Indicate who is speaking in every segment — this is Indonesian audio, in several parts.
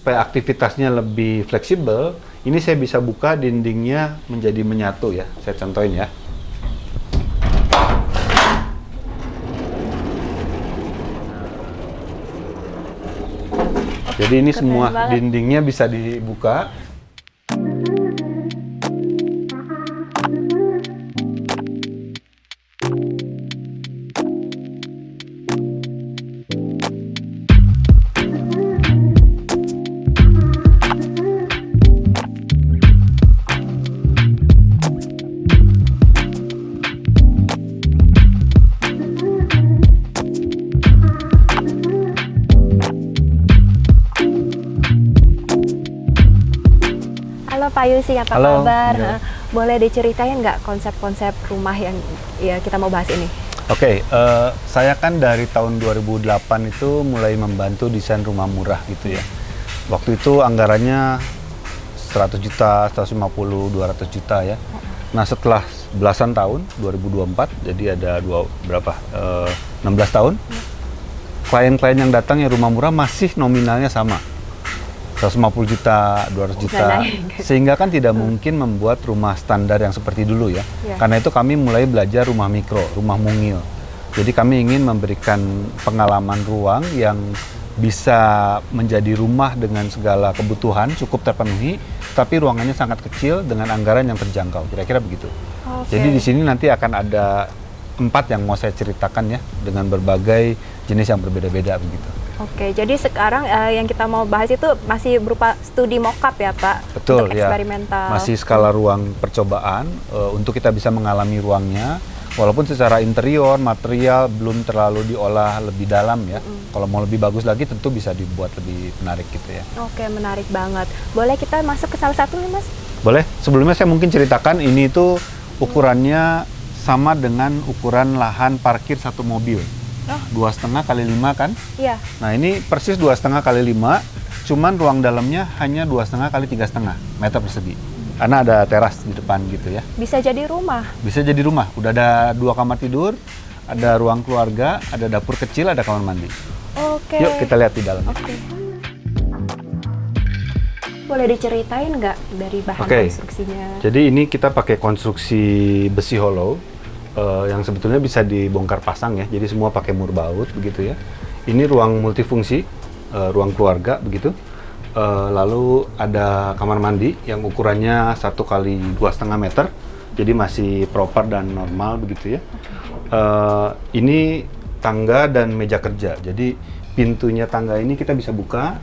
Speaker 1: supaya aktivitasnya lebih fleksibel, ini saya bisa buka dindingnya menjadi menyatu ya. Saya contohin ya. Jadi ini
Speaker 2: Keren
Speaker 1: semua
Speaker 2: banget.
Speaker 1: dindingnya bisa dibuka.
Speaker 2: Halo Pak Yusi, apa
Speaker 1: Halo,
Speaker 2: kabar?
Speaker 1: iya.
Speaker 2: Boleh diceritain nggak konsep-konsep rumah yang ya kita mau bahas ini?
Speaker 1: Oke, saya kan dari tahun 2008 itu mulai membantu desain rumah murah gitu ya. Waktu itu anggarannya 100 juta, 150, 200 juta ya. Nah setelah belasan tahun, 2024, jadi ada 16 tahun, klien-klien yang datang yang rumah murah masih nominalnya sama. 150 juta, 200 juta, sehingga kan tidak mungkin membuat rumah standar yang seperti dulu ya.
Speaker 2: Iya.
Speaker 1: Karena itu kami mulai belajar rumah mikro, rumah mungil. Jadi kami ingin memberikan pengalaman ruang yang bisa menjadi rumah dengan segala kebutuhan cukup terpenuhi, tapi ruangannya sangat kecil dengan anggaran yang terjangkau. Kira-kira begitu.
Speaker 2: Oke.
Speaker 1: Jadi di sini nanti akan ada 4 yang mau saya ceritakan ya, dengan berbagai jenis yang berbeda-beda begitu.
Speaker 2: Oke, jadi sekarang yang kita mau bahas itu masih berupa studi mock-up ya Pak?
Speaker 1: Betul
Speaker 2: Untuk
Speaker 1: ya,
Speaker 2: eksperimental.
Speaker 1: masih skala ruang percobaan untuk kita bisa mengalami ruangnya, walaupun secara interior, material belum terlalu diolah lebih dalam ya. Kalau mau lebih bagus lagi tentu bisa dibuat lebih menarik gitu ya.
Speaker 2: Oke, menarik banget. Boleh kita masuk ke salah satu nih Mas?
Speaker 1: Boleh, sebelumnya saya mungkin ceritakan ini tuh ukurannya sama dengan ukuran lahan parkir satu mobil.
Speaker 2: Oh.
Speaker 1: 2,5 kali 5 kan?
Speaker 2: Iya.
Speaker 1: Nah ini persis 2,5 kali 5, cuman ruang dalamnya hanya 2,5 kali 3,5 meter persegi. Karena ada teras di depan gitu ya.
Speaker 2: Bisa jadi rumah.
Speaker 1: Bisa jadi rumah. Udah ada 2 kamar tidur, ada ruang keluarga, ada dapur kecil, ada kamar mandi.
Speaker 2: Oke.
Speaker 1: Yuk kita lihat di dalam.
Speaker 2: Oke. Boleh diceritain nggak dari bahan
Speaker 1: Oke.
Speaker 2: konstruksinya?
Speaker 1: Jadi ini kita pakai konstruksi besi hollow yang sebetulnya bisa dibongkar pasang ya. Jadi semua pakai mur baut begitu ya. Ini ruang multifungsi, ruang keluarga begitu. Lalu ada kamar mandi yang ukurannya 1 kali 2,5 meter. Jadi masih proper dan normal begitu ya. Ini tangga dan meja kerja. Jadi pintunya tangga ini kita bisa buka.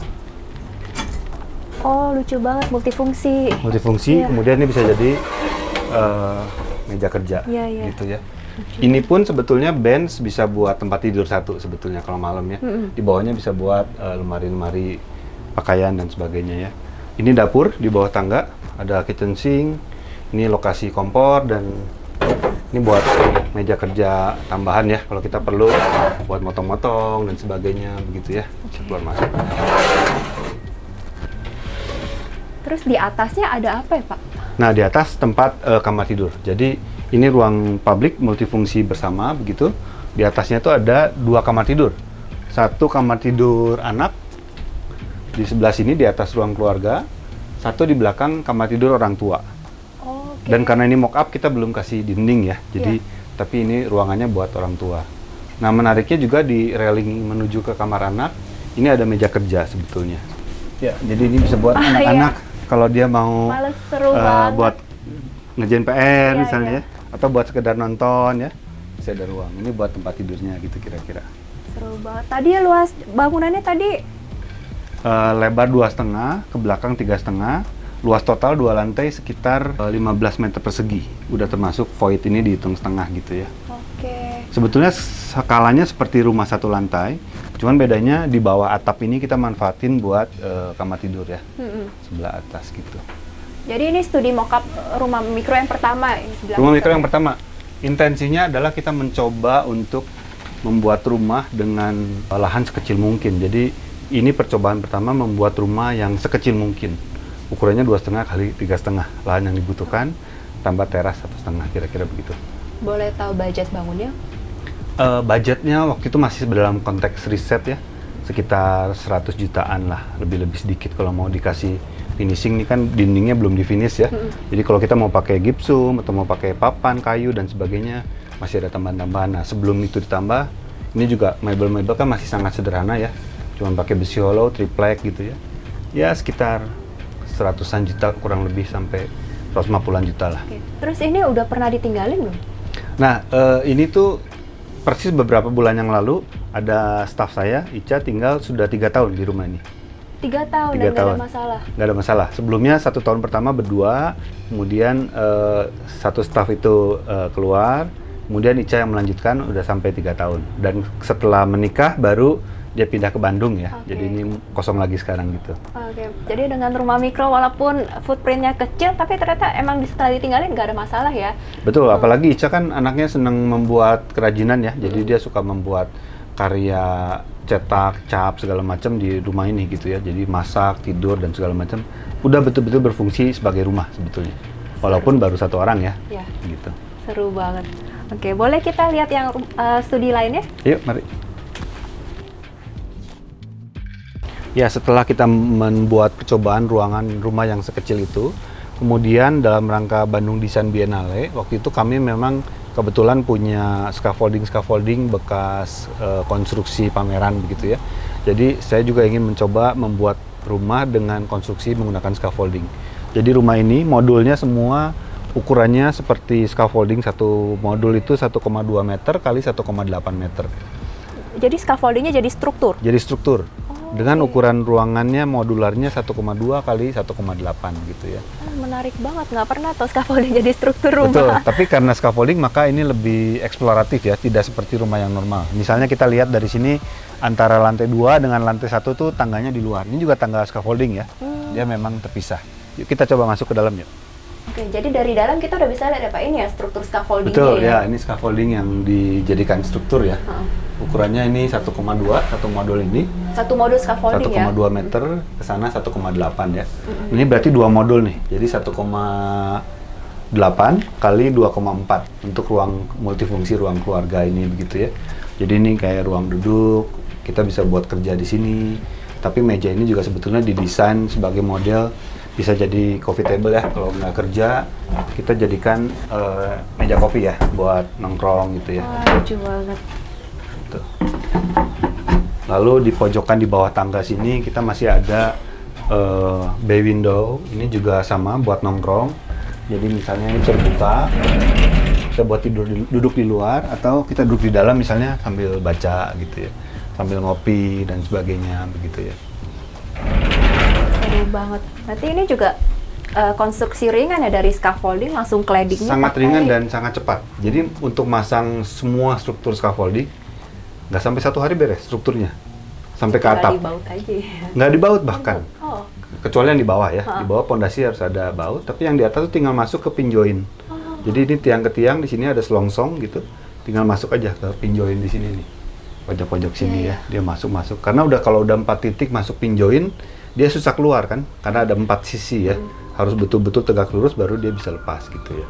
Speaker 2: Oh, lucu banget, multifungsi.
Speaker 1: Multifungsi,
Speaker 2: Iya.
Speaker 1: kemudian ini bisa jadi meja kerja,
Speaker 2: Iya, iya.
Speaker 1: gitu ya. Ini pun sebetulnya bench bisa buat tempat tidur satu sebetulnya kalau malam ya. Di bawahnya bisa buat lemari-lemari pakaian dan sebagainya ya. Ini dapur di bawah tangga, ada kitchen sink. Ini lokasi kompor dan ini buat meja kerja tambahan ya kalau kita perlu buat motong-motong dan sebagainya begitu ya. Bisa keluar masuk.
Speaker 2: Terus di atasnya ada apa ya Pak?
Speaker 1: Nah, di atas tempat kamar tidur. Jadi, ini ruang publik multifungsi bersama, begitu. Di atasnya itu ada 2 kamar tidur. 1 kamar tidur anak, di sebelah sini di atas ruang keluarga. 1 di belakang kamar tidur orang tua.
Speaker 2: Oh, oke.
Speaker 1: Dan karena ini mock up, kita belum kasih dinding ya. Jadi, tapi ini ruangannya buat orang tua. Nah, menariknya juga di railing menuju ke kamar anak, ini ada meja kerja sebetulnya. Ya, jadi ini bisa buat anak-anak. Kalau dia mau
Speaker 2: Males, seru banget.
Speaker 1: buat ngerjain PR
Speaker 2: Iya,
Speaker 1: misalnya
Speaker 2: iya.
Speaker 1: ya, atau buat sekedar nonton ya, bisa ada ruang. Ini buat tempat tidurnya gitu kira-kira.
Speaker 2: Seru banget. Tadi luas bangunannya tadi
Speaker 1: Lebar 2,5, ke belakang 3,5, luas total 2 lantai sekitar 15 meter persegi. Udah termasuk void ini dihitung setengah gitu ya.
Speaker 2: oke.
Speaker 1: Sebetulnya skalanya seperti rumah 1 lantai, cuman bedanya di bawah atap ini kita manfaatin buat kamar tidur ya, sebelah atas gitu.
Speaker 2: Jadi ini studi mock-up rumah mikro yang pertama.
Speaker 1: Rumah mikro yang pertama, intensinya adalah kita mencoba untuk membuat rumah dengan lahan sekecil mungkin. Jadi ini percobaan pertama membuat rumah yang sekecil mungkin. Ukurannya 2,5 kali 3,5 lahan yang dibutuhkan, tambah teras 1,5 kira-kira begitu.
Speaker 2: Boleh tahu budget bangunnya?
Speaker 1: Budgetnya waktu itu masih dalam konteks riset ya, sekitar 100 jutaan lah, lebih-lebih sedikit kalau mau dikasih finishing. Ini kan dindingnya belum di finish ya. Jadi kalau kita mau pakai gipsum atau mau pakai papan, kayu dan sebagainya, masih ada tambahan-tambahan. Nah, sebelum itu ditambah, ini juga mebel-mebel kan masih sangat sederhana ya. Cuman pakai besi hollow, triplek gitu ya. Ya sekitar 100-an juta kurang lebih sampai 150-an juta lah.
Speaker 2: Oke. Terus ini udah pernah ditinggalin belum?
Speaker 1: Nah, ini tuh persis beberapa bulan yang lalu ada staff saya, Ica, tinggal sudah 3 tahun di rumah ini.
Speaker 2: 3 tahun
Speaker 1: 3
Speaker 2: dan nggak
Speaker 1: tahun.
Speaker 2: ada masalah?
Speaker 1: Nggak ada masalah. Sebelumnya 1 tahun pertama berdua, kemudian 1 staff itu keluar, kemudian Ica yang melanjutkan udah sampai 3 tahun. Dan setelah menikah baru dia pindah ke Bandung ya.
Speaker 2: Oke.
Speaker 1: Jadi ini kosong lagi sekarang gitu.
Speaker 2: Oke, jadi dengan rumah mikro walaupun footprintnya kecil, tapi ternyata emang setelah ditinggalin nggak ada masalah ya?
Speaker 1: Betul, apalagi Ica kan anaknya senang membuat kerajinan ya. Jadi dia suka membuat karya cetak, cap segala macam di rumah ini gitu ya. Jadi masak, tidur dan segala macam udah betul-betul berfungsi sebagai rumah sebetulnya. Walaupun baru 1 orang ya.
Speaker 2: Ya,
Speaker 1: Gitu.
Speaker 2: seru banget. Oke, boleh kita lihat yang studi lainnya?
Speaker 1: Yuk, mari. Ya, setelah kita membuat percobaan ruangan rumah yang sekecil itu, kemudian dalam rangka Bandung Design Biennale, waktu itu kami memang kebetulan punya scaffolding bekas konstruksi pameran begitu ya. Jadi saya juga ingin mencoba membuat rumah dengan konstruksi menggunakan scaffolding. Jadi rumah ini modulnya semua ukurannya seperti scaffolding, satu modul itu 1,2 meter kali 1,8 meter.
Speaker 2: Jadi scaffoldingnya jadi struktur?
Speaker 1: Jadi struktur. Dengan ukuran ruangannya modularnya 1,2 kali 1,8 gitu ya.
Speaker 2: Menarik banget, nggak pernah tahu scaffolding jadi struktur rumah.
Speaker 1: Betul, tapi karena scaffolding maka ini lebih eksploratif ya, tidak seperti rumah yang normal. Misalnya kita lihat dari sini antara lantai 2 dengan lantai 1 tuh tangganya di luar. Ini juga tangga scaffolding ya, dia memang terpisah. Yuk kita coba masuk ke dalam yuk.
Speaker 2: Oke, jadi dari dalam kita udah bisa lihat apa ini ya, struktur scaffoldingnya.
Speaker 1: Betul
Speaker 2: ya?
Speaker 1: ya, ini scaffolding yang dijadikan struktur ya. Ukurannya ini 1,2, satu modul ini.
Speaker 2: Satu modul scaffolding
Speaker 1: 1,2
Speaker 2: ya?
Speaker 1: meter ke sana 1,8 ya. Ini berarti 2 modul nih. Jadi 1,8 kali 2,4 untuk ruang multifungsi ruang keluarga ini begitu ya. Jadi ini kayak ruang duduk, kita bisa buat kerja di sini. Tapi meja ini juga sebetulnya didesain sebagai model bisa jadi coffee table ya. Kalau nggak kerja, kita jadikan meja kopi ya buat nongkrong gitu ya.
Speaker 2: Wah, lucu banget.
Speaker 1: Tuh. Lalu di pojokan di bawah tangga sini kita masih ada bay window. Ini juga sama buat nongkrong. Jadi misalnya ini bisa dibuka, kita buat duduk di luar atau kita duduk di dalam misalnya sambil baca gitu ya, sambil ngopi dan sebagainya begitu ya.
Speaker 2: Seru banget. Berarti ini juga konstruksi ringan ya, dari scaffolding langsung claddingnya
Speaker 1: Sangat
Speaker 2: pakai-
Speaker 1: ringan dan sangat cepat. Jadi untuk masang semua struktur scaffolding nggak sampai 1 hari beres strukturnya, sampai ke
Speaker 2: Nggak
Speaker 1: atap.
Speaker 2: dibaut aja ya.
Speaker 1: Nggak dibaut bahkan.
Speaker 2: Oh,
Speaker 1: Kecuali yang di bawah ya, di bawah pondasi harus ada baut, tapi yang di atas tuh tinggal masuk ke pin join. Jadi ini tiang ke tiang, di sini ada selongsong gitu, tinggal masuk aja ke pin join di sini nih, pojok-pojok sini ya, dia masuk. Karena kalau udah 4 titik masuk pin join, dia susah keluar kan, karena ada 4 sisi ya, harus betul-betul tegak lurus baru dia bisa lepas gitu ya,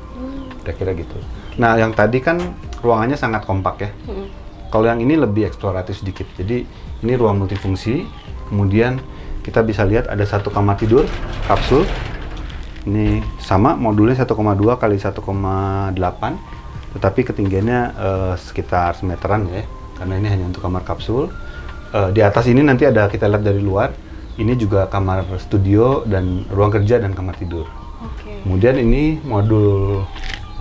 Speaker 1: kira-kira gitu. Nah yang tadi kan ruangannya sangat kompak ya, kalau yang ini lebih eksploratif sedikit, jadi ini ruang multifungsi, kemudian kita bisa lihat ada 1 kamar tidur kapsul. Ini sama modulnya 1,2 kali 1,8, tetapi ketinggiannya sekitar semeteran ya, karena ini hanya untuk kamar kapsul. Di atas ini nanti ada kita lihat dari luar, ini juga kamar studio dan ruang kerja dan kamar tidur.
Speaker 2: oke.
Speaker 1: Kemudian ini modul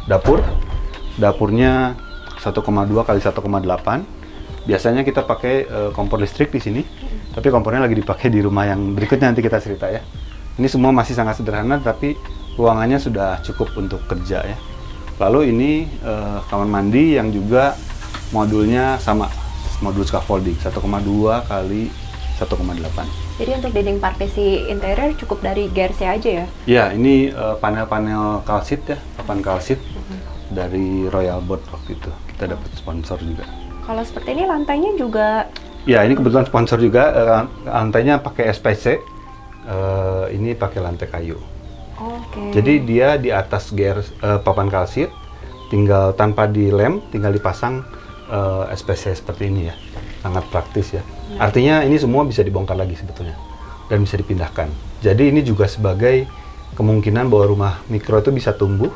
Speaker 1: dapur, dapurnya 1,2 kali 1,8. Biasanya kita pakai kompor listrik di sini, tapi kompornya lagi dipakai di rumah yang berikutnya, nanti kita cerita ya. Ini semua masih sangat sederhana, tapi ruangannya sudah cukup untuk kerja ya. Lalu ini kamar mandi yang juga modulnya sama, modul scaffolding 1,2 kali 1,8.
Speaker 2: Jadi untuk dinding partisi interior cukup dari GRC aja ya?
Speaker 1: Ya, ini panel-panel kalsit ya, papan kalsit dari Royal Board waktu itu. Kita dapat sponsor juga.
Speaker 2: Kalau seperti ini lantainya juga
Speaker 1: Ya, ini kebetulan sponsor juga, lantainya pakai SPC, ini pakai lantai kayu.
Speaker 2: oke.
Speaker 1: Jadi dia di atas papan kalsit, tinggal tanpa dilem, tinggal dipasang SPC seperti ini ya. sangat praktis ya. Artinya ini semua bisa dibongkar lagi sebetulnya dan bisa dipindahkan. Jadi ini juga sebagai kemungkinan bahwa rumah mikro itu bisa tumbuh,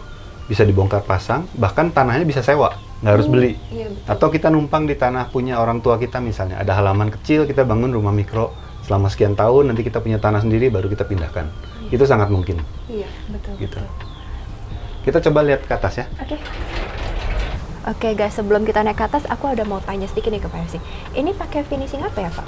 Speaker 1: bisa dibongkar pasang, bahkan tanahnya bisa sewa, nggak harus beli.
Speaker 2: Iya, betul.
Speaker 1: Atau kita numpang di tanah punya orang tua kita misalnya, ada halaman kecil, kita bangun rumah mikro selama sekian tahun, nanti kita punya tanah sendiri, baru kita pindahkan. Itu sangat mungkin.
Speaker 2: Iya, betul.
Speaker 1: Gitu.
Speaker 2: Betul.
Speaker 1: Kita coba lihat ke atas ya.
Speaker 2: Oke. Oke guys, sebelum kita naik ke atas, aku ada mau tanya sedikit nih ke Pak Yosi. Ini pakai finishing apa ya Pak?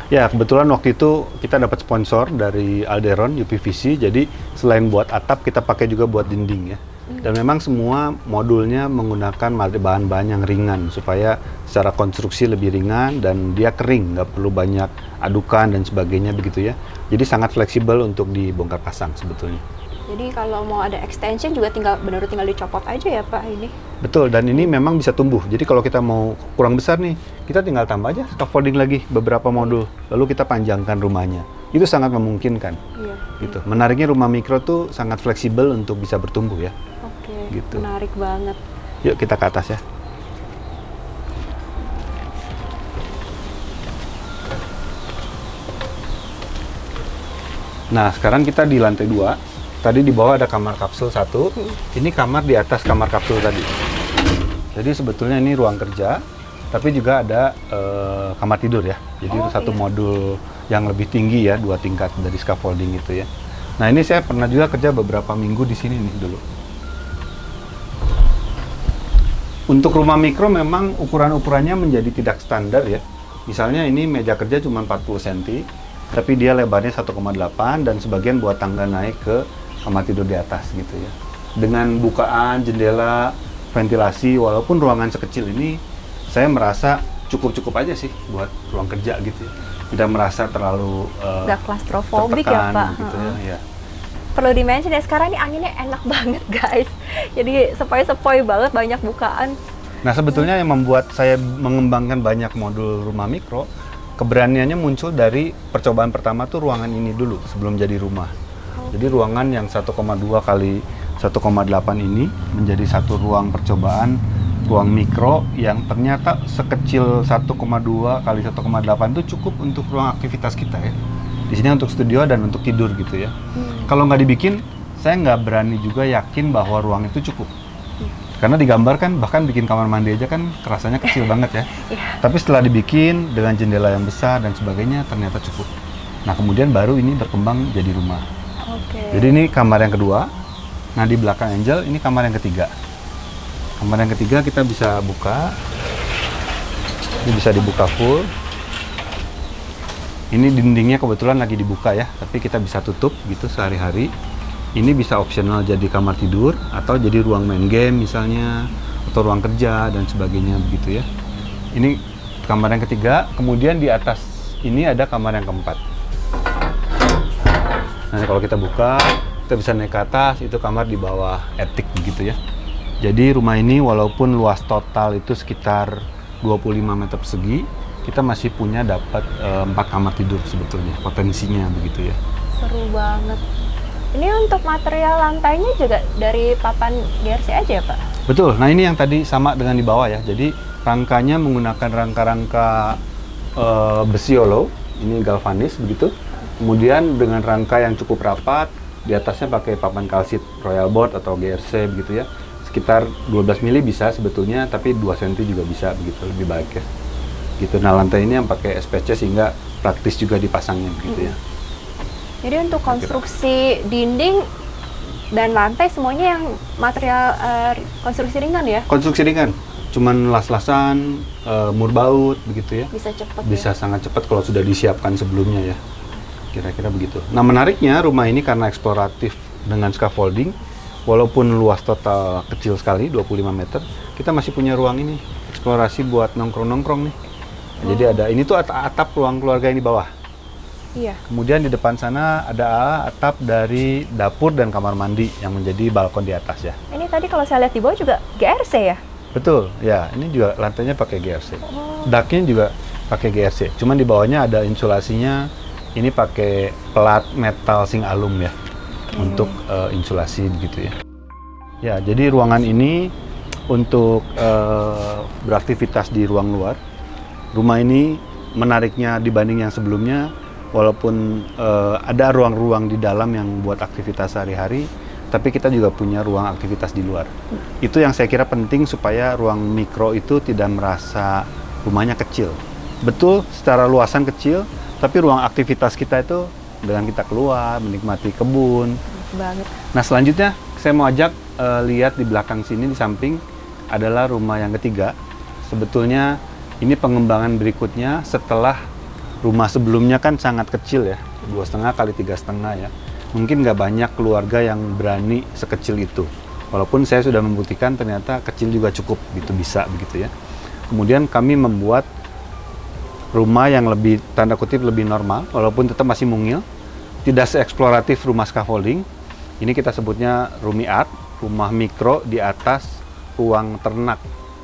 Speaker 1: Ya, kebetulan waktu itu kita dapat sponsor dari Alderon UPVC, jadi selain buat atap, kita pakai juga buat dinding ya. Dan memang semua modulnya menggunakan bahan-bahan yang ringan, supaya secara konstruksi lebih ringan dan dia kering, nggak perlu banyak adukan dan sebagainya begitu ya. Jadi sangat fleksibel untuk dibongkar pasang sebetulnya.
Speaker 2: Jadi kalau mau ada extension juga benar-benar tinggal dicopot aja ya Pak ini?
Speaker 1: Betul, dan ini memang bisa tumbuh. Jadi kalau kita mau kurang besar nih, kita tinggal tambah aja scaffolding lagi beberapa modul, lalu kita panjangkan rumahnya. Itu sangat memungkinkan.
Speaker 2: Iya.
Speaker 1: Gitu. Menariknya rumah mikro tuh sangat fleksibel untuk bisa bertumbuh ya.
Speaker 2: Oke,
Speaker 1: Gitu.
Speaker 2: menarik banget.
Speaker 1: Yuk kita ke atas ya. Nah, sekarang kita di lantai 2. Tadi di bawah ada kamar kapsul 1. Ini kamar di atas kamar kapsul tadi. Jadi sebetulnya ini ruang kerja, tapi juga ada kamar tidur ya. Jadi itu satu modul yang lebih tinggi ya, 2 tingkat dari scaffolding itu ya. Nah, ini saya pernah juga kerja beberapa minggu di sini nih dulu. Untuk rumah mikro memang ukuran-ukurannya menjadi tidak standar ya. Misalnya ini meja kerja cuma 40 cm, tapi dia lebarnya 1,8 dan sebagian buat tangga naik ke kamar tidur di atas gitu ya. Dengan bukaan, jendela, ventilasi, walaupun ruangan sekecil ini, saya merasa cukup-cukup aja sih buat ruang kerja gitu ya. Tidak merasa terlalu
Speaker 2: Nggak claustrophobic ya
Speaker 1: tertekan
Speaker 2: Pak?
Speaker 1: gitu ya.
Speaker 2: Perlu di-mention ya, sekarang ini anginnya enak banget guys. Jadi sepoi-sepoi banget, banyak bukaan.
Speaker 1: Nah, sebetulnya yang membuat saya mengembangkan banyak modul rumah mikro, keberaniannya muncul dari percobaan pertama tuh ruangan ini dulu sebelum jadi rumah. Jadi ruangan yang 1,2 kali 1,8 ini menjadi satu ruang percobaan, ruang mikro yang ternyata sekecil 1,2 kali 1,8 itu cukup untuk ruang aktivitas kita ya. Di sini untuk studio dan untuk tidur gitu ya. Kalau nggak dibikin, saya nggak berani juga yakin bahwa ruang itu cukup. Karena digambarkan, bahkan bikin kamar mandi aja kan kerasanya kecil banget ya. Tapi setelah dibikin dengan jendela yang besar dan sebagainya, ternyata cukup. Nah, kemudian baru ini berkembang jadi rumah. Jadi ini kamar yang kedua. Nah, di belakang Angel ini kamar yang ketiga. Kamar yang ketiga kita bisa buka. Ini bisa dibuka full. Ini dindingnya kebetulan lagi dibuka ya, tapi kita bisa tutup gitu sehari-hari. Ini bisa opsional jadi kamar tidur atau jadi ruang main game misalnya, atau ruang kerja dan sebagainya begitu ya. Ini kamar yang ketiga, kemudian di atas ini ada kamar yang keempat. Nah, kalau kita buka, kita bisa naik ke atas, itu kamar di bawah attic begitu ya. Jadi rumah ini walaupun luas total itu sekitar 25 meter persegi, kita masih punya dapat 4 kamar tidur sebetulnya, potensinya begitu ya.
Speaker 2: Seru banget. Ini untuk material lantainya juga dari papan GRC aja ya Pak?
Speaker 1: Betul, nah ini yang tadi sama dengan di bawah ya. Jadi rangkanya menggunakan rangka-rangka besi hollow, ini galvanis begitu. Kemudian dengan rangka yang cukup rapat, di atasnya pakai papan kalsit Royal Board atau GRC begitu ya. Sekitar 12 mili bisa sebetulnya, tapi 2 cm juga bisa begitu, lebih baik ya. Gitu. Nah, lantai ini yang pakai SPC sehingga praktis juga dipasangnya begitu ya.
Speaker 2: Jadi untuk konstruksi dinding dan lantai semuanya yang material konstruksi ringan ya?
Speaker 1: Konstruksi ringan, cuman las-lasan, mur baut begitu ya.
Speaker 2: Bisa cepat
Speaker 1: Bisa
Speaker 2: ya?
Speaker 1: sangat cepat kalau sudah disiapkan sebelumnya ya. Kira-kira begitu. Nah, menariknya rumah ini karena eksploratif dengan scaffolding, walaupun luas total kecil sekali, 25 meter, kita masih punya ruang ini, eksplorasi buat nongkrong-nongkrong nih. Jadi ada, ini tuh atap ruang keluarga yang di bawah.
Speaker 2: Iya.
Speaker 1: Kemudian di depan sana ada atap dari dapur dan kamar mandi yang menjadi balkon di atas ya.
Speaker 2: Ini tadi kalau saya lihat di bawah juga GRC ya?
Speaker 1: Betul, ya. Ini juga lantainya pakai GRC. Daknya juga pakai GRC. Cuman di bawahnya ada insulasinya. Ini pakai plat metal zinc alum ya untuk insulasi gitu ya. Ya, jadi ruangan ini untuk beraktivitas di ruang luar. Rumah ini menariknya dibanding yang sebelumnya, walaupun ada ruang-ruang di dalam yang buat aktivitas sehari-hari, tapi kita juga punya ruang aktivitas di luar. Itu yang saya kira penting supaya ruang mikro itu tidak merasa rumahnya kecil. Betul, secara luasan kecil, tapi ruang aktivitas kita itu dengan kita keluar, menikmati kebun.
Speaker 2: Banget.
Speaker 1: Nah, selanjutnya saya mau ajak lihat di belakang sini, di samping adalah rumah yang ketiga. Sebetulnya ini pengembangan berikutnya setelah rumah sebelumnya kan sangat kecil ya, 2,5 kali 3,5 ya. Mungkin nggak banyak keluarga yang berani sekecil itu. Walaupun saya sudah membuktikan ternyata kecil juga cukup, gitu bisa begitu ya. Kemudian kami membuat rumah yang lebih tanda kutip lebih normal, walaupun tetap masih mungil, tidak seeksploratif rumah scaffolding. Ini kita sebutnya Rumi Art, rumah mikro di atas ruang ternak.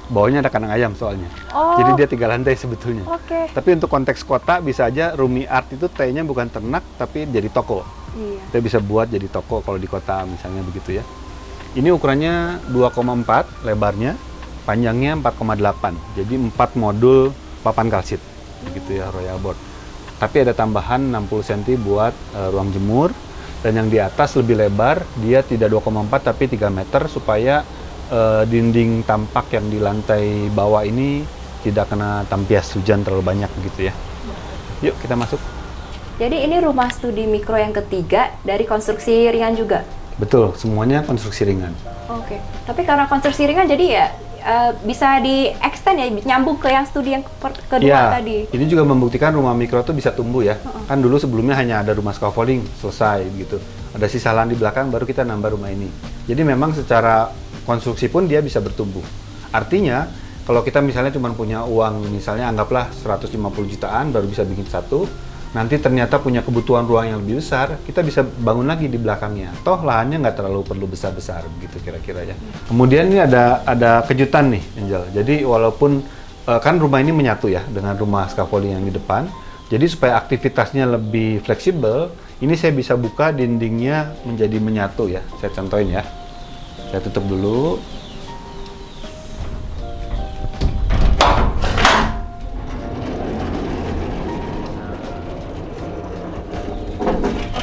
Speaker 1: Bawahnya ada kandang ayam soalnya.
Speaker 2: Oh.
Speaker 1: Jadi dia 3 lantai sebetulnya.
Speaker 2: Oke.
Speaker 1: Tapi untuk konteks kota bisa aja Rumi Art itu T-nya bukan ternak tapi jadi toko.
Speaker 2: Iya.
Speaker 1: Kita bisa buat jadi toko kalau di kota misalnya begitu ya. Ini ukurannya 2,4 lebarnya, panjangnya 4,8. Jadi 4 modul papan kalsit. Begitu ya, royal board. Tapi ada tambahan 60 cm buat ruang jemur, dan yang di atas lebih lebar, dia tidak 2,4 tapi 3 meter supaya dinding tampak yang di lantai bawah ini tidak kena tampias hujan terlalu banyak begitu ya. Yuk kita masuk.
Speaker 2: Jadi ini rumah studi mikro yang ketiga dari konstruksi ringan juga?
Speaker 1: Betul, semuanya konstruksi ringan.
Speaker 2: Oke. Tapi karena konstruksi ringan jadi ya bisa di-extend ya, nyambung ke yang studi yang kedua
Speaker 1: Ya,
Speaker 2: tadi.
Speaker 1: ini juga membuktikan rumah mikro itu bisa tumbuh ya. Kan dulu sebelumnya hanya ada rumah scaffolding, selesai gitu. Ada sisa lahan di belakang, baru kita nambah rumah ini. Jadi memang secara konstruksi pun dia bisa bertumbuh. Artinya, kalau kita misalnya cuma punya uang, misalnya anggaplah 150 jutaan, baru bisa bikin satu, nanti ternyata punya kebutuhan ruang yang lebih besar, kita bisa bangun lagi di belakangnya. Toh lahannya nggak terlalu perlu besar-besar, begitu kira-kira ya. Kemudian ini ada kejutan nih, Angel. Jadi walaupun kan rumah ini menyatu ya dengan rumah scaffolding yang di depan, jadi supaya aktivitasnya lebih fleksibel, ini saya bisa buka dindingnya menjadi menyatu ya. Saya contohin ya. Saya tutup dulu.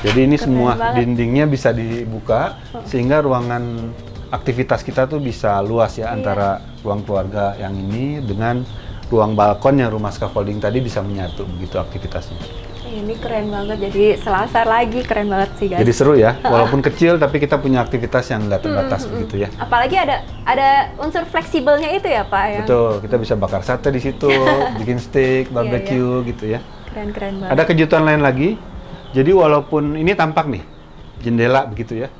Speaker 1: Jadi ini
Speaker 2: Keren
Speaker 1: semua
Speaker 2: banget.
Speaker 1: dindingnya bisa dibuka sehingga ruangan aktivitas kita tuh bisa luas ya, antara ruang keluarga yang ini dengan ruang balkon yang rumah scaffolding tadi bisa menyatu begitu aktivitasnya.
Speaker 2: Ini keren banget, jadi selasar lagi, keren banget sih guys.
Speaker 1: Jadi seru ya, walaupun kecil tapi kita punya aktivitas yang nggak terbatas begitu ya.
Speaker 2: Apalagi ada unsur fleksibelnya itu ya Pak ya.
Speaker 1: Betul, kita bisa bakar sate di situ, bikin steak, barbecue gitu ya.
Speaker 2: Keren banget.
Speaker 1: Ada kejutan lain lagi. Jadi walaupun ini tampak nih jendela begitu ya,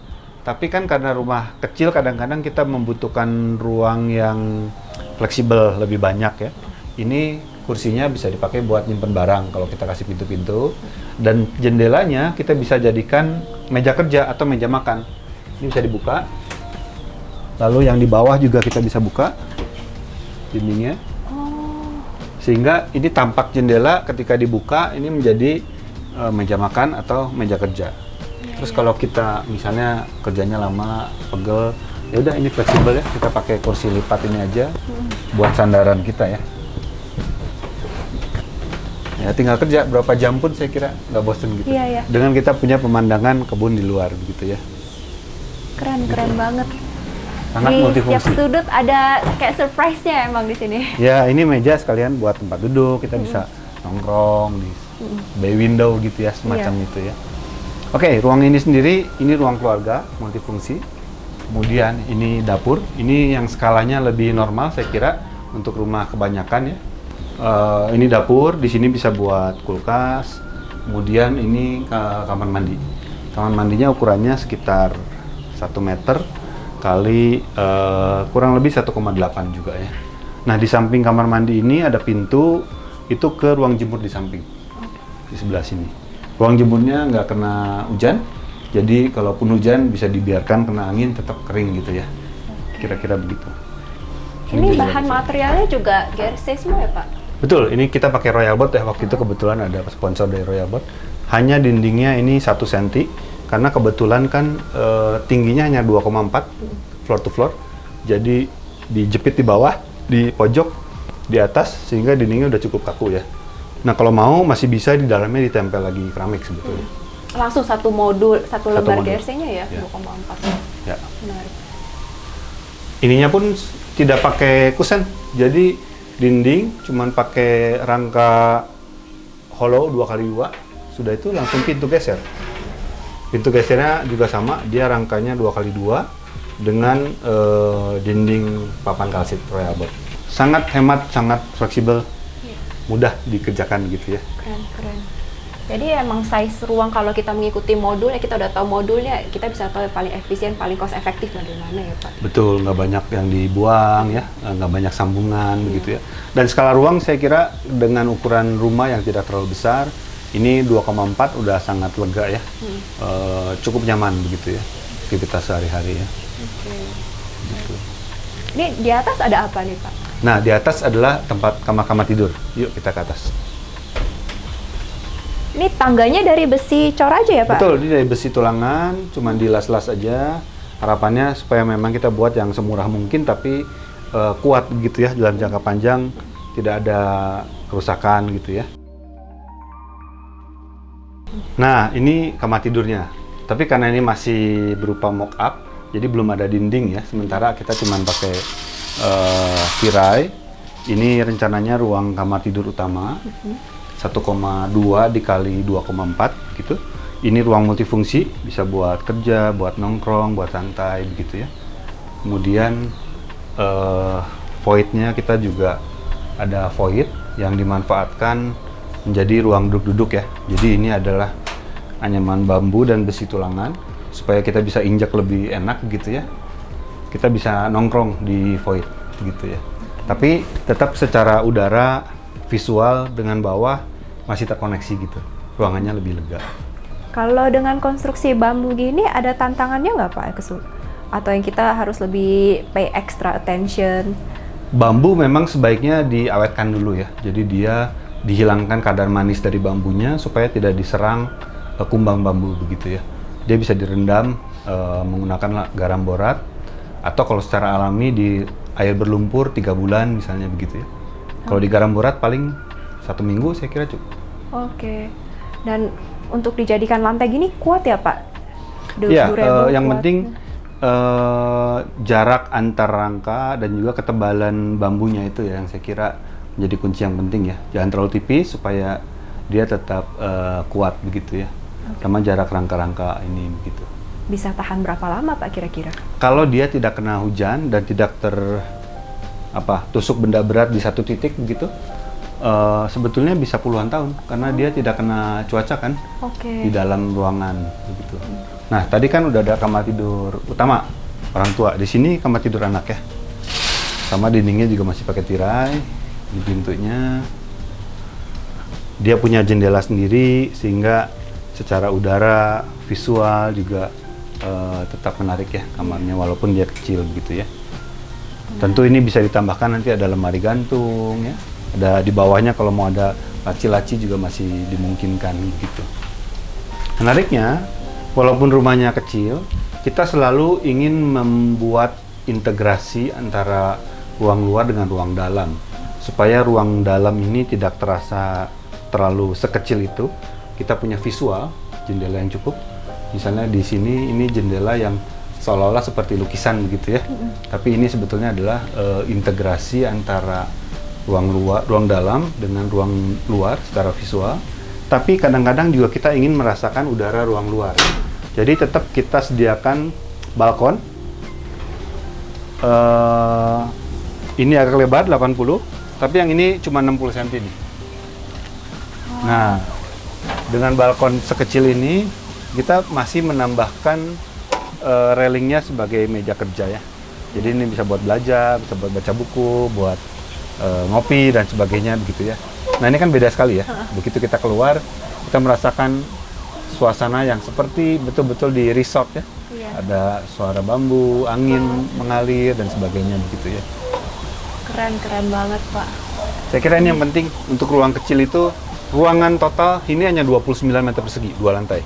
Speaker 1: tapi kan karena rumah kecil kadang-kadang kita membutuhkan ruang yang fleksibel lebih banyak ya. Ini kursinya bisa dipakai buat nyimpen barang kalau kita kasih pintu-pintu, dan jendelanya kita bisa jadikan meja kerja atau meja makan. Ini bisa dibuka. Lalu yang di bawah juga kita bisa buka dindingnya. Sehingga ini tampak jendela ketika dibuka ini menjadi meja makan atau meja kerja. Terus kalau kita misalnya kerjanya lama, pegel, ya udah ini fleksibel ya, kita pakai kursi lipat ini aja buat sandaran kita ya. Ya tinggal kerja berapa jam pun saya kira nggak bosen gitu.
Speaker 2: Iya.
Speaker 1: Dengan kita punya pemandangan kebun di luar begitu ya.
Speaker 2: Keren banget.
Speaker 1: Sangat
Speaker 2: Di
Speaker 1: multifungsi.
Speaker 2: setiap sudut ada kayak surprise-nya emang di sini.
Speaker 1: Ya ini meja sekalian buat tempat duduk, kita bisa nongkrong di bay window gitu ya, semacam itu ya. Oke, ruang ini sendiri, ini ruang keluarga multifungsi. Kemudian ini dapur, ini yang skalanya lebih normal saya kira untuk rumah kebanyakan ya. Ini dapur, di sini bisa buat kulkas. Kemudian ini kamar mandi. Kamar mandinya ukurannya sekitar 1 meter kali kurang lebih 1,8 juga ya. Nah di samping kamar mandi ini ada pintu itu ke ruang jemur di samping, di sebelah sini. Ruang jemurnya nggak kena hujan, jadi kalaupun hujan bisa dibiarkan kena angin tetap kering gitu ya. Kira-kira begitu.
Speaker 2: Ini bahan materialnya juga GRC semua ya Pak?
Speaker 1: Betul, ini kita pakai Royal Board ya, waktu itu kebetulan ada sponsor dari Royal Board. Hanya dindingnya ini 1 cm, karena kebetulan kan tingginya hanya 2,4 floor to floor. Jadi dijepit di bawah, di pojok, di atas sehingga dindingnya udah cukup kaku ya. Nah kalau mau masih bisa di dalamnya ditempel lagi keramik sebetulnya.
Speaker 2: Langsung satu modul, satu lembar
Speaker 1: modul.
Speaker 2: GRC-nya ya,
Speaker 1: Ya.
Speaker 2: 2,4.
Speaker 1: Ya.
Speaker 2: Menarik.
Speaker 1: Ininya pun tidak pakai kusen, jadi dinding cuman pakai rangka hollow 2x2, sudah itu langsung pintu geser. Pintu gesernya juga sama, dia rangkanya 2x2 dengan dinding papan kalsit Royal Board. Sangat hemat, sangat fleksibel,
Speaker 2: Iya.
Speaker 1: mudah dikerjakan gitu ya.
Speaker 2: Keren. Jadi emang size ruang kalau kita mengikuti modul ya, kita udah tahu modulnya, kita bisa tahu yang paling efisien, paling cost efektif bagaimana ya Pak.
Speaker 1: Betul, nggak banyak yang dibuang ya, nggak banyak sambungan begitu ya. Dan skala ruang saya kira dengan ukuran rumah yang tidak terlalu besar, ini 2,4 udah sangat lega ya, cukup nyaman begitu ya, aktivitas sehari-hari ya.
Speaker 2: Oke.
Speaker 1: Gitu.
Speaker 2: Ini di atas ada apa nih Pak?
Speaker 1: Nah di atas adalah tempat kamar-kamar tidur, yuk kita ke atas.
Speaker 2: Ini tangganya dari besi cor aja ya Pak?
Speaker 1: Betul, ini dari besi tulangan, cuman dilas-las aja. Harapannya supaya memang kita buat yang semurah mungkin tapi kuat gitu ya dalam jangka panjang, tidak ada kerusakan gitu ya. Nah, ini kamar tidurnya. Tapi karena ini masih berupa mock up, jadi belum ada dinding ya. Sementara kita cuman pakai tirai. Ini rencananya ruang kamar tidur utama. 1,2 dikali 2,4 gitu. Ini ruang multifungsi, bisa buat kerja, buat nongkrong, buat santai begitu ya. Kemudian void-nya kita juga ada void yang dimanfaatkan menjadi ruang duduk-duduk ya. Jadi ini adalah anyaman bambu dan besi tulangan supaya kita bisa injak lebih enak gitu ya. Kita bisa nongkrong di void gitu ya. Tapi tetap secara udara visual dengan bawah masih terkoneksi gitu. Ruangannya lebih lega.
Speaker 2: Kalau dengan konstruksi bambu gini ada tantangannya nggak Pak? Atau yang kita harus lebih pay extra attention?
Speaker 1: Bambu memang sebaiknya diawetkan dulu ya. Jadi dia dihilangkan kadar manis dari bambunya supaya tidak diserang kumbang bambu begitu ya. Dia bisa direndam menggunakan garam borat atau kalau secara alami di air berlumpur 3 bulan misalnya begitu ya. Kalau di garam borat paling 1 minggu saya kira cukup.
Speaker 2: Oke. Dan untuk dijadikan lantai gini kuat ya Pak?
Speaker 1: Iya,
Speaker 2: Durable,
Speaker 1: yang
Speaker 2: kuat.
Speaker 1: penting jarak antar rangka dan juga ketebalan bambunya itu ya yang saya kira menjadi kunci yang penting ya. Jangan terlalu tipis supaya dia tetap kuat begitu ya. Sama jarak rangka-rangka ini begitu.
Speaker 2: Bisa tahan berapa lama Pak kira-kira?
Speaker 1: Kalau dia tidak kena hujan dan tidak tusuk benda berat di satu titik begitu, sebetulnya bisa puluhan tahun karena dia tidak kena cuaca kan
Speaker 2: Oke.
Speaker 1: di dalam ruangan begitu. Nah tadi kan udah ada kamar tidur utama orang tua, di sini kamar tidur anak ya. Sama dindingnya juga masih pakai tirai, di pintunya dia punya jendela sendiri sehingga secara udara visual juga tetap menarik ya kamarnya walaupun dia kecil begitu ya. Tentu ini bisa ditambahkan nanti ada lemari gantung ya. Ada di bawahnya kalau mau ada laci-laci juga masih dimungkinkan gitu. Menariknya, walaupun rumahnya kecil, kita selalu ingin membuat integrasi antara ruang luar dengan ruang dalam. Supaya ruang dalam ini tidak terasa terlalu sekecil itu. Kita punya visual, jendela yang cukup. Misalnya di sini ini jendela yang seolah-olah seperti lukisan begitu ya. Tapi ini sebetulnya adalah integrasi antara ruang dalam dengan ruang luar secara visual. Tapi kadang-kadang juga kita ingin merasakan udara ruang luar. Jadi tetap kita sediakan balkon. Ini agak lebar 80, tapi yang ini cuma 60 cm nih. Nah, dengan balkon sekecil ini kita masih menambahkan railingnya sebagai meja kerja ya. Jadi ini bisa buat belajar, bisa buat baca buku, buat ngopi dan sebagainya begitu ya. Nah ini kan beda sekali ya. Begitu kita keluar, kita merasakan suasana yang seperti betul-betul di resort ya.
Speaker 2: Iya.
Speaker 1: Ada suara bambu, angin mengalir dan sebagainya begitu ya.
Speaker 2: Keren banget Pak.
Speaker 1: Saya kira ini yang penting untuk ruang kecil itu, ruangan total ini hanya 29 meter persegi, 2 lantai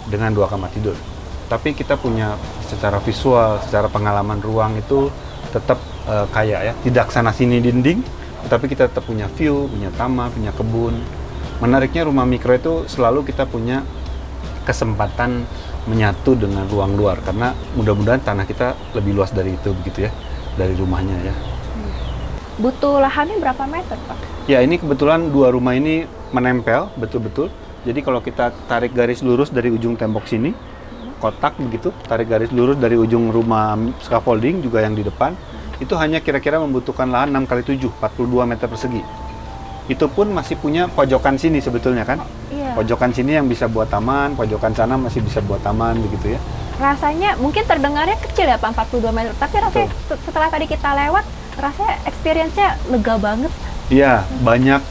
Speaker 1: dengan 2 kamar tidur. Tapi kita punya secara visual, secara pengalaman ruang itu tetap kaya ya. Tidak sana sini dinding, tetapi kita tetap punya view, punya taman, punya kebun. Menariknya rumah mikro itu selalu kita punya kesempatan menyatu dengan ruang luar, karena mudah-mudahan tanah kita lebih luas dari itu begitu ya, dari rumahnya ya.
Speaker 2: Butuh lahannya berapa meter, Pak?
Speaker 1: Ya, ini kebetulan dua rumah ini menempel betul-betul. Jadi kalau kita tarik garis lurus dari ujung tembok sini, kotak begitu, tarik garis lurus dari ujung rumah scaffolding juga yang di depan, itu hanya kira-kira membutuhkan lahan 6x7, 42 meter persegi. Itu pun masih punya pojokan sini sebetulnya kan.
Speaker 2: Iya.
Speaker 1: Pojokan sini yang bisa buat taman, pojokan sana masih bisa buat taman begitu ya.
Speaker 2: Rasanya mungkin terdengarnya kecil ya Pak, 42 meter, tapi rasanya setelah tadi kita lewat, rasanya experience-nya lega banget.
Speaker 1: Iya, banyak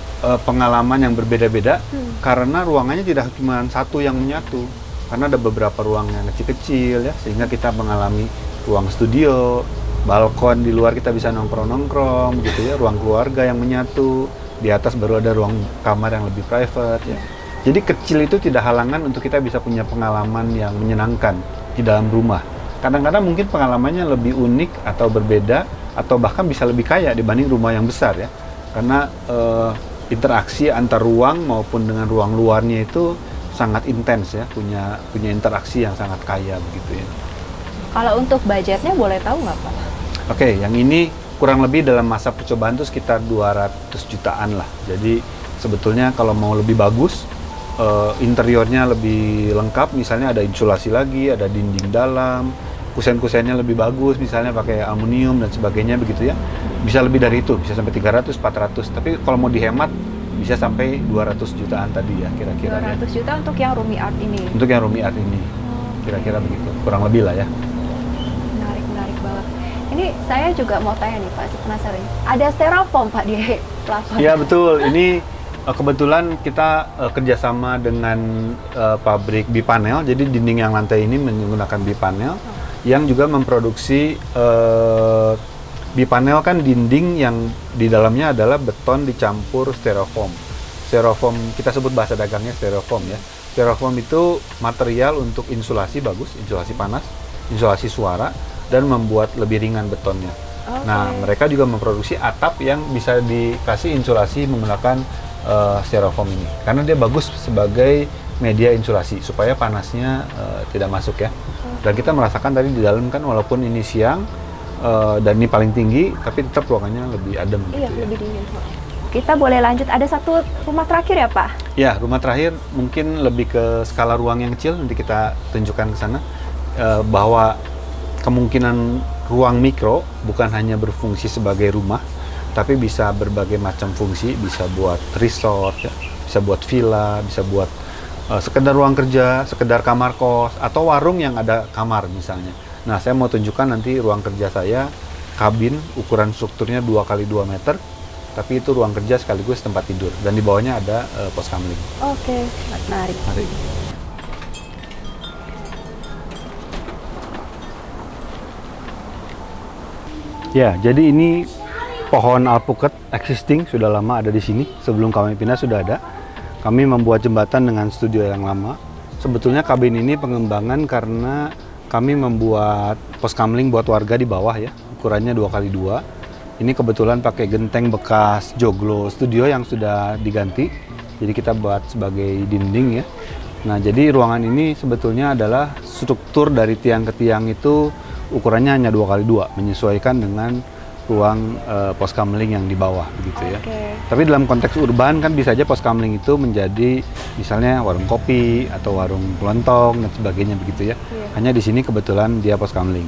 Speaker 1: pengalaman yang berbeda-beda karena ruangannya tidak cuma satu yang menyatu. Karena ada beberapa ruang yang kecil-kecil ya, sehingga kita mengalami ruang studio, balkon di luar kita bisa nongkrong-nongkrong gitu ya, ruang keluarga yang menyatu, di atas baru ada ruang kamar yang lebih private ya. Jadi kecil itu tidak halangan untuk kita bisa punya pengalaman yang menyenangkan di dalam rumah. Kadang-kadang mungkin pengalamannya lebih unik atau berbeda atau bahkan bisa lebih kaya dibanding rumah yang besar ya. Karena interaksi antar ruang maupun dengan ruang luarnya itu sangat intens ya, punya interaksi yang sangat kaya begitu ya.
Speaker 2: Kalau untuk budgetnya boleh tahu nggak Pak?
Speaker 1: Oke, yang ini kurang lebih dalam masa percobaan itu sekitar 200 jutaan lah. Jadi sebetulnya kalau mau lebih bagus, interiornya lebih lengkap, misalnya ada insulasi lagi, ada dinding dalam, kusen-kusennya lebih bagus, misalnya pakai aluminium dan sebagainya begitu ya. Bisa lebih dari itu, bisa sampai 300, 400. Tapi kalau mau dihemat, bisa sampai 200 jutaan tadi ya kira-kira.
Speaker 2: 200 juta untuk yang Rumi Art ini?
Speaker 1: Untuk yang Rumi Art ini, kira-kira begitu, kurang lebih lah ya.
Speaker 2: Menarik banget. Ini saya juga mau tanya nih Pak, penasaran. Ada styrofoam Pak di plafon?
Speaker 1: Iya betul, ini kebetulan kita kerjasama dengan pabrik Bipanel, jadi dinding yang lantai ini menggunakan Bipanel, yang juga memproduksi Bipanel kan dinding yang di dalamnya adalah beton dicampur styrofoam. Styrofoam, kita sebut bahasa dagangnya styrofoam ya. Styrofoam itu material untuk insulasi bagus, insulasi panas, insulasi suara, dan membuat lebih ringan betonnya. Nah, mereka juga memproduksi atap yang bisa dikasih insulasi menggunakan styrofoam ini. Karena dia bagus sebagai media insulasi, supaya panasnya tidak masuk ya. Dan kita merasakan tadi di dalam kan, walaupun ini siang, dan ini paling tinggi, tapi tetap ruangannya lebih adem.
Speaker 2: Iya,
Speaker 1: gitu ya.
Speaker 2: lebih dingin Pak. Kita boleh lanjut, ada satu rumah terakhir ya Pak?
Speaker 1: Ya, rumah terakhir mungkin lebih ke skala ruang yang kecil, nanti kita tunjukkan ke sana. Bahwa kemungkinan ruang mikro bukan hanya berfungsi sebagai rumah, tapi bisa berbagai macam fungsi, bisa buat resort, ya, bisa buat villa, bisa buat sekedar ruang kerja, sekedar kamar kos, atau warung yang ada kamar misalnya. Nah, saya mau tunjukkan nanti ruang kerja saya, kabin, ukuran strukturnya 2x2 meter, tapi itu ruang kerja sekaligus tempat tidur, dan di bawahnya ada pos kamling.
Speaker 2: Oke, menarik.
Speaker 1: Mari. Ya, jadi ini pohon alpukat existing, sudah lama ada di sini. Sebelum kami pindah sudah ada. Kami membuat jembatan dengan studio yang lama. Sebetulnya kabin ini pengembangan karena kami membuat pos kamling buat warga di bawah ya. Ukurannya 2x2. Ini kebetulan pakai genteng bekas joglo studio yang sudah diganti. Jadi kita buat sebagai dinding ya. Nah, jadi ruangan ini sebetulnya adalah struktur dari tiang ke tiang itu ukurannya hanya 2x2, menyesuaikan dengan ruang pos kamling yang di bawah begitu ya. Tapi dalam konteks urban kan bisa aja pos kamling itu menjadi misalnya warung kopi atau warung kelontong dan sebagainya begitu ya. Hanya di sini kebetulan dia pos kamling.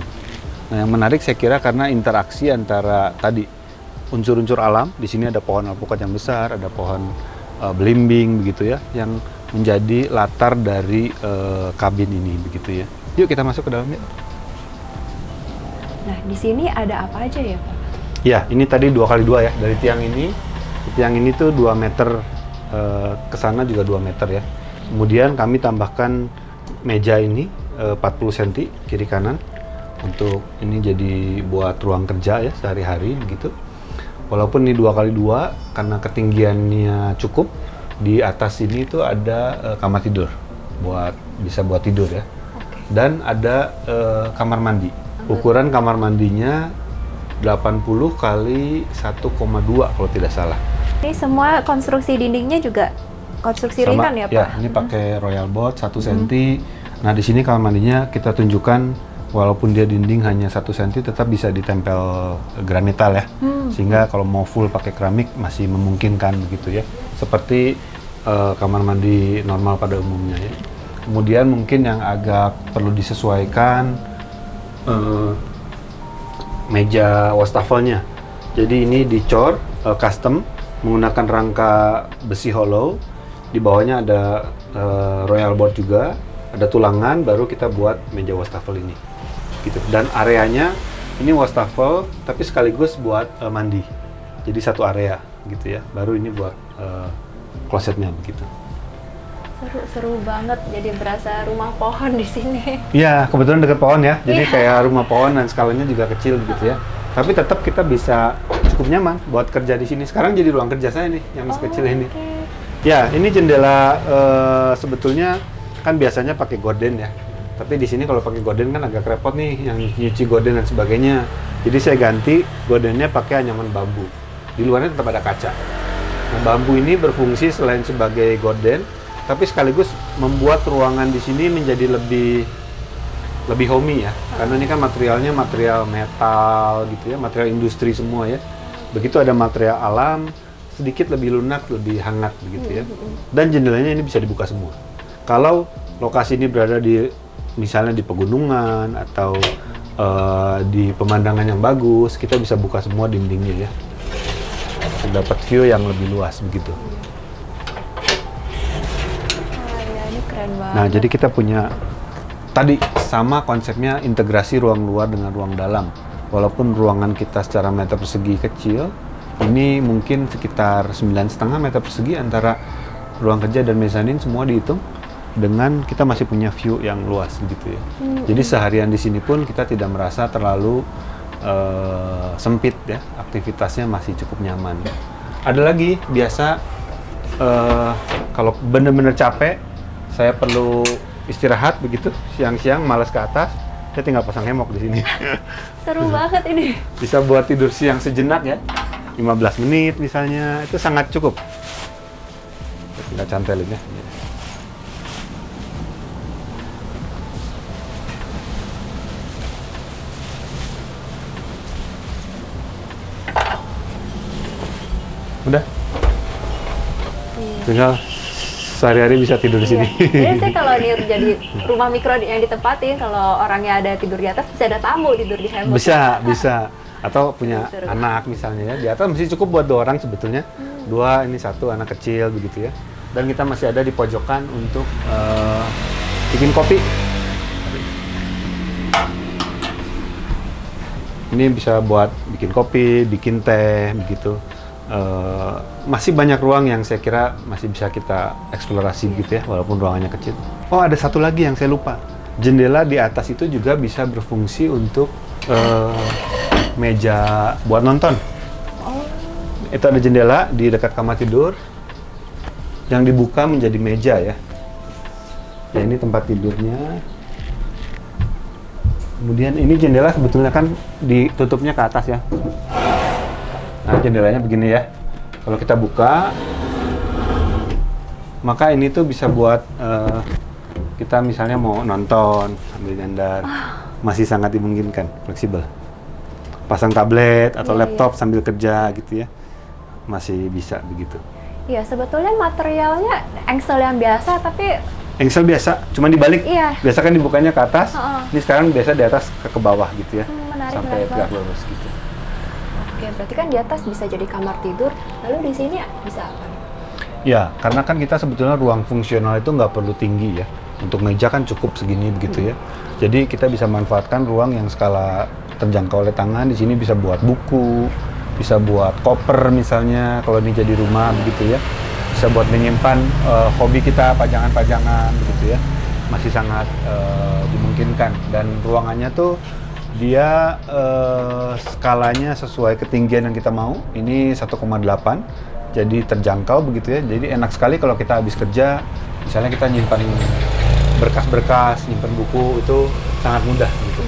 Speaker 1: Nah, yang menarik saya kira karena interaksi antara tadi unsur-unsur alam, di sini ada pohon alpukat yang besar, ada pohon belimbing begitu ya, yang menjadi latar dari kabin ini begitu ya. Yuk kita masuk ke dalam ya.
Speaker 2: Nah, di sini ada apa aja ya Pak?
Speaker 1: Ya, ini tadi 2x2 ya, dari tiang ini, tiang ini tuh 2 meter, ke sana juga 2 meter ya. Kemudian kami tambahkan meja ini 40 cm kiri kanan, untuk ini jadi buat ruang kerja ya sehari-hari begitu. Walaupun ini 2x2, karena ketinggiannya cukup, di atas ini tuh ada kamar tidur, bisa buat tidur ya. Dan ada kamar mandi. Ukuran kamar mandinya 80 kali 1,2 kalau tidak salah.
Speaker 2: Ini semua konstruksi dindingnya juga konstruksi
Speaker 1: Sama,
Speaker 2: ringan ya Pak?
Speaker 1: ya, ini pakai Royal Board 1 cm. Nah, di sini kamar mandinya kita tunjukkan walaupun dia dinding hanya 1 cm tetap bisa ditempel granital ya. Sehingga kalau mau full pakai keramik masih memungkinkan begitu ya. Seperti kamar mandi normal pada umumnya ya. Kemudian mungkin yang agak perlu disesuaikan meja wastafelnya. Jadi ini dicor custom menggunakan rangka besi hollow. Di bawahnya ada Royal Board juga, ada tulangan, baru kita buat meja wastafel ini. Gitu. Dan areanya ini wastafel tapi sekaligus buat mandi. Jadi satu area gitu ya. Baru ini buat klosetnya begitu.
Speaker 2: Seru banget, jadi berasa rumah pohon di sini.
Speaker 1: Iya, kebetulan dekat pohon ya. Jadi kayak rumah pohon dan skalanya juga kecil gitu ya. Tapi tetap kita bisa cukup nyaman buat kerja di sini. Sekarang jadi ruang kerja saya nih yang kecil ini. Ya, ini jendela sebetulnya kan biasanya pakai gorden ya. Tapi di sini kalau pakai gorden kan agak repot nih yang nyuci gorden dan sebagainya. Jadi saya ganti gordennya pakai anyaman bambu. Di luarnya tetap ada kaca. Nah, bambu ini berfungsi selain sebagai gorden, tapi sekaligus membuat ruangan di sini menjadi lebih homey ya. Karena ini kan materialnya material metal gitu ya, material industri semua ya. Begitu ada material alam, sedikit lebih lunak, lebih hangat begitu ya. Dan jendelanya ini bisa dibuka semua. Kalau lokasi ini berada di misalnya di pegunungan atau di pemandangan yang bagus, kita bisa buka semua dindingnya ya. Dapat view yang lebih luas begitu.
Speaker 2: Ini keren banget.
Speaker 1: Nah, jadi kita punya tadi sama konsepnya integrasi ruang luar dengan ruang dalam. Walaupun ruangan kita secara meter persegi kecil, ini mungkin sekitar 9,5 meter persegi antara ruang kerja dan mezanin semua dihitung. Dengan kita masih punya view yang luas gitu ya. Jadi seharian di sini pun kita tidak merasa terlalu sempit ya, aktivitasnya masih cukup nyaman. Ada lagi biasa kalau benar-benar capek, saya perlu istirahat begitu siang-siang, malas ke atas, saya tinggal pasang hemok di sini.
Speaker 2: Seru banget ini.
Speaker 1: Bisa buat tidur siang sejenak ya, 15 menit misalnya, itu sangat cukup. Tinggal cantelin ya. Udah. Tinggal sehari-hari bisa tidur di sini.
Speaker 2: Jadi saya kalau ini jadi rumah mikro yang ditempatin, kalau orangnya ada tidur di atas, bisa ada tamu tidur di hemok.
Speaker 1: Bisa. Atau punya anak misalnya ya. Di atas masih cukup buat 2 orang sebetulnya. 2, ini 1 anak kecil begitu ya. Dan kita masih ada di pojokan untuk bikin kopi. Ini bisa buat bikin kopi, bikin teh begitu. Masih banyak ruang yang saya kira masih bisa kita eksplorasi gitu ya, walaupun ruangannya kecil. Oh, ada satu lagi yang saya lupa. Jendela di atas itu juga bisa berfungsi untuk meja buat nonton. Itu ada jendela di dekat kamar tidur yang dibuka menjadi meja ya. Ya, ini tempat tidurnya. Kemudian ini jendela sebetulnya kan ditutupnya ke atas ya. Nah, jendelanya begini ya. Kalau kita buka, maka ini tuh bisa buat kita misalnya mau nonton sambil nyandar, masih sangat dimungkinkan, fleksibel. Pasang tablet atau laptop sambil kerja gitu ya, masih bisa begitu.
Speaker 2: Iya, sebetulnya materialnya engsel yang biasa, tapi
Speaker 1: engsel biasa, cuma dibalik.
Speaker 2: Iya.
Speaker 1: Biasa kan dibukanya ke atas, ini sekarang biasa di atas ke bawah gitu ya, sampai
Speaker 2: menarik
Speaker 1: tegak lurus gitu.
Speaker 2: Oke, berarti kan di atas bisa jadi kamar tidur, lalu di sini bisa apa?
Speaker 1: Ya, karena kan kita sebetulnya ruang fungsional itu nggak perlu tinggi ya. Untuk meja kan cukup segini begitu ya. Jadi kita bisa manfaatkan ruang yang skala terjangkau oleh tangan. Di sini bisa buat buku, bisa buat koper misalnya kalau ini jadi rumah begitu ya. Bisa buat menyimpan hobi kita, pajangan-pajangan begitu ya. Masih sangat dimungkinkan. Dan ruangannya tuh dia skalanya sesuai ketinggian yang kita mau. Ini 1,8, jadi terjangkau begitu ya. Jadi enak sekali kalau kita habis kerja, misalnya kita nyimpan berkas-berkas, nyimpan buku, itu sangat mudah gitu.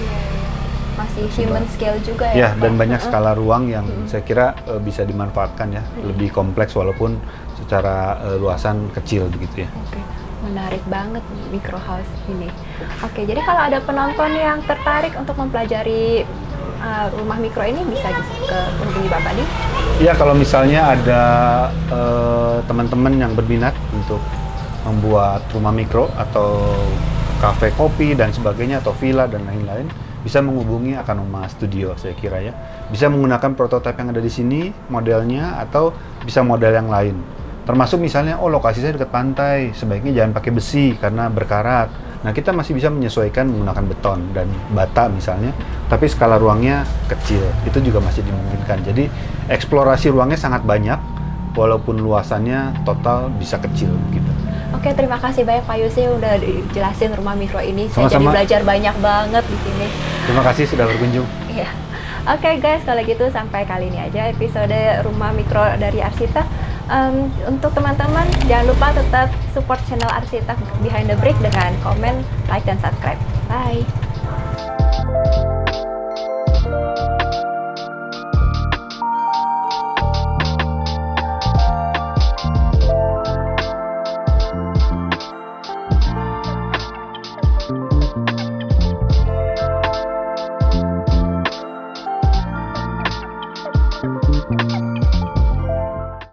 Speaker 2: masih human scale juga
Speaker 1: Ya,
Speaker 2: ya, Pak?
Speaker 1: dan banyak skala ruang yang saya kira bisa dimanfaatkan ya, lebih kompleks walaupun secara luasan kecil begitu ya.
Speaker 2: Oke, menarik banget micro house ini. Oke, jadi kalau ada penonton yang tertarik untuk mempelajari rumah mikro ini bisa ke hubungi Bapak di?
Speaker 1: Ya, kalau misalnya ada teman-teman yang berminat untuk membuat rumah mikro atau kafe kopi dan sebagainya atau villa dan lain-lain, bisa menghubungi Akanoma Studio saya kira ya. Bisa menggunakan prototipe yang ada di sini modelnya atau bisa model yang lain. Termasuk misalnya, lokasi saya dekat pantai, sebaiknya jangan pakai besi karena berkarat. Nah, kita masih bisa menyesuaikan menggunakan beton dan bata misalnya, tapi skala ruangnya kecil, itu juga masih dimungkinkan. Jadi, eksplorasi ruangnya sangat banyak, walaupun luasannya total bisa kecil gitu.
Speaker 2: Oke, terima kasih banyak Pak Yusri udah dijelasin rumah mikro ini. Saya jadi
Speaker 1: Sama-sama.
Speaker 2: belajar banyak banget di sini.
Speaker 1: Terima kasih sudah berkunjung.
Speaker 2: Iya. Oke guys, kalau gitu sampai kali ini aja episode rumah mikro dari Arsita. Untuk teman-teman, jangan lupa tetap support channel Arsita Behind the Brick dengan komen, like, dan subscribe. Bye!